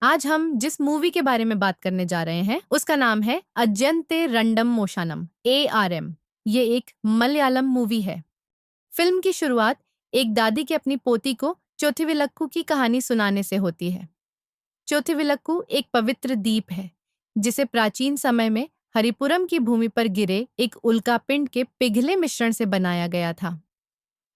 आज हम जिस मूवी के बारे में बात करने जा रहे हैं उसका नाम है अजंते रंडम मोशानम ARM। ये एक मलयालम मूवी है। फिल्म की शुरुआत एक दादी की अपनी पोती को चोथिविलक्कू की कहानी सुनाने से होती है। चोथिविलक्कू एक पवित्र द्वीप है जिसे प्राचीन समय में हरिपुरम की भूमि पर गिरे एक उल्कापिंड के पिघले मिश्रण से बनाया गया था।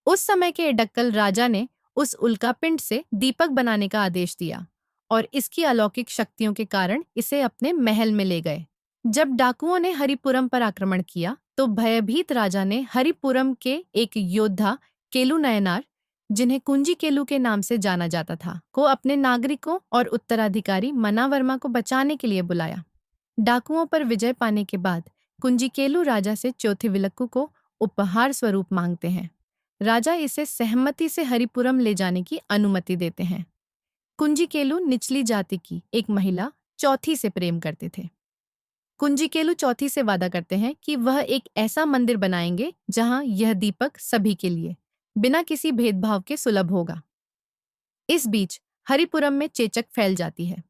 उस समय के एडक्कल राजा ने उस उल्कापिंड से दीपक बनाने का आदेश दिया और इसकी अलौकिक शक्तियों के कारण इसे अपने महल में ले गए। जब डाकुओं ने हरिपुरम पर आक्रमण किया तो भयभीत राजा ने हरिपुरम के एक योद्धा केलू नयनार, जिन्हें कुंजी केलू के नाम से जाना जाता था, को अपने नागरिकों और उत्तराधिकारी मनावर्मा को बचाने के लिए बुलाया। डाकुओं पर विजय पाने के बाद कुंजी केलू राजा से चोथिविलक्कू को उपहार स्वरूप मांगते हैं। राजा इसे सहमति से हरिपुरम ले जाने की अनुमति देते हैं। कुंजीकेलु निचली जाति की एक महिला चौथी से प्रेम करते थे। कुंजीकेलु चौथी से वादा करते हैं कि वह एक ऐसा मंदिर बनाएंगे जहां यह दीपक सभी के लिए बिना किसी भेदभाव के सुलभ होगा। इस बीच हरिपुरम में चेचक फैल जाती है।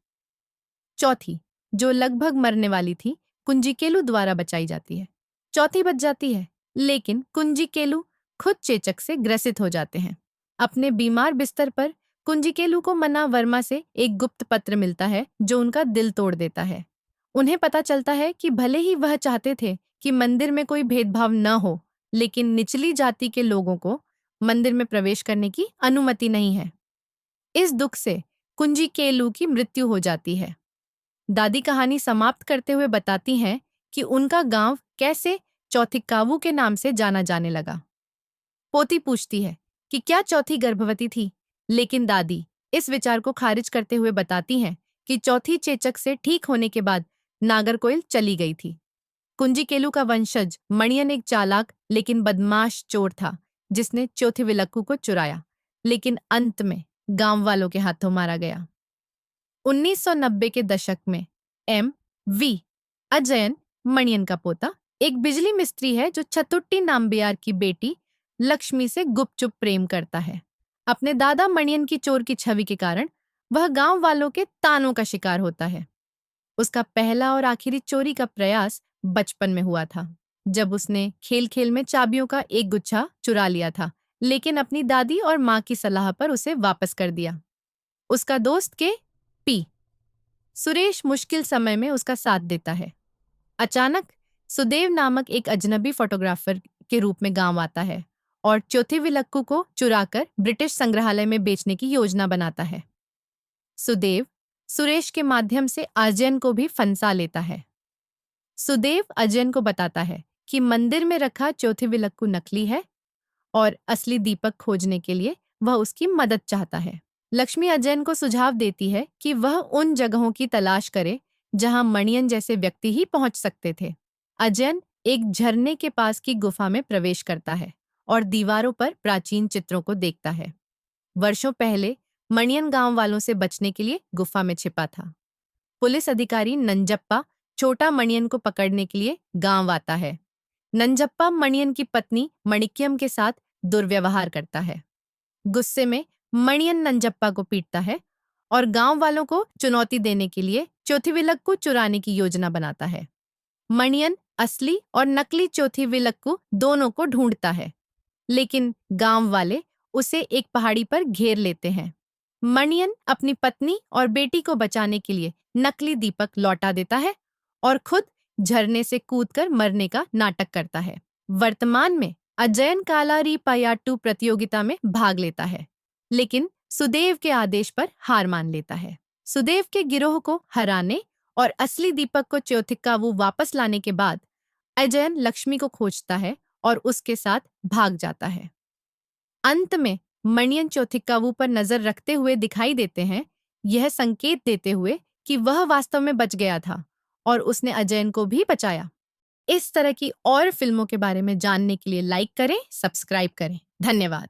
चौथी, जो लगभग मरने वाली थी, कुंजीकेलु द्वारा बचाई जाती है। चौथी बच जाती है, लेकिन कुंजीकेलु खुद चेचक से ग्रसित हो जाते हैं। अपने बीमार बिस्तर पर कुंजीकेलु को मन्ना वर्मा से एक गुप्त पत्र मिलता है जो उनका दिल तोड़ देता है। उन्हें पता चलता है कि भले ही वह चाहते थे कि मंदिर में कोई भेदभाव न हो, लेकिन निचली जाति के लोगों को मंदिर में प्रवेश करने की अनुमति नहीं है। इस दुख से कुंजीकेलु की मृत्यु हो जाती है। दादी कहानी समाप्त करते हुए बताती हैं कि उनका गांव कैसे चौथिकावू के नाम से जाना जाने लगा। पोती पूछती है कि क्या चौथी गर्भवती थी, लेकिन दादी इस विचार को खारिज करते हुए बताती हैं कि चौथी चेचक से ठीक होने के बाद नागरकोइल चली गई थी। कुंजीकेलु का वंशज मणियन एक चालाक लेकिन बदमाश चोर था जिसने चोथिविलक्कू को चुराया, लेकिन अंत में गांव वालों के हाथों मारा गया। 1990 के दशक में MV अजयन, मणियन का पोता, एक बिजली मिस्त्री है जो छतुट्टी नाम्बियार की बेटी लक्ष्मी से गुपचुप प्रेम करता है। अपने दादा मणियन की चोर की छवि के कारण वह गांव वालों के तानों का शिकार होता है। उसका पहला और आखिरी चोरी का प्रयास बचपन में हुआ था, जब उसने खेल खेल में चाबियों का एक गुच्छा चुरा लिया था, लेकिन अपनी दादी और माँ की सलाह पर उसे वापस कर दिया। उसका दोस्त के पी सुरेश मुश्किल समय में उसका साथ देता है। अचानक सुदेव नामक एक अजनबी फोटोग्राफर के रूप में गांव आता है और चोथिविलक्कू को चुराकर ब्रिटिश संग्रहालय में बेचने की योजना बनाता है। सुदेव सुरेश के माध्यम से अजयन को भी फंसा लेता है। सुदेव अजयन को बताता है कि मंदिर में रखा चोथिविलक्कू नकली है और असली दीपक खोजने के लिए वह उसकी मदद चाहता है। लक्ष्मी अजयन को सुझाव देती है कि वह उन जगहों की तलाश करे जहां मणियन जैसे व्यक्ति ही पहुंच सकते थे। अजयन एक झरने के पास की गुफा में प्रवेश करता है और दीवारों पर प्राचीन चित्रों को देखता है। वर्षों पहले मणियन गांव वालों से बचने के लिए गुफा में छिपा था। पुलिस अधिकारी नंजप्पा छोटा मणियन को पकड़ने के लिए गांव आता है। नंजप्पा मणियन की पत्नी मणिक्यम के साथ दुर्व्यवहार करता है। गुस्से में मणियन नंजप्पा को पीटता है और गांव वालों को चुनौती देने के लिए चोथिविलक्कू चुराने की योजना बनाता है। मणियन असली और नकली चोथिविलक्कू दोनों को ढूंढता है, लेकिन गांव वाले उसे एक पहाड़ी पर घेर लेते हैं। मणियन अपनी पत्नी और बेटी को बचाने के लिए नकली दीपक लौटा देता है और खुद झरने से कूदकर मरने का नाटक करता है। वर्तमान में अजयन कालारी पयाट्टू प्रतियोगिता में भाग लेता है, लेकिन सुदेव के आदेश पर हार मान लेता है। सुदेव के गिरोह को हराने और असली दीपक को चौथिकावू वापस लाने के बाद अजयन लक्ष्मी को खोजता है और उसके साथ भाग जाता है। अंत में मणियन चौथिकावू पर नजर रखते हुए दिखाई देते हैं, यह संकेत देते हुए कि वह वास्तव में बच गया था और उसने अजयन को भी बचाया। इस तरह की और फिल्मों के बारे में जानने के लिए लाइक करें, सब्सक्राइब करें। धन्यवाद।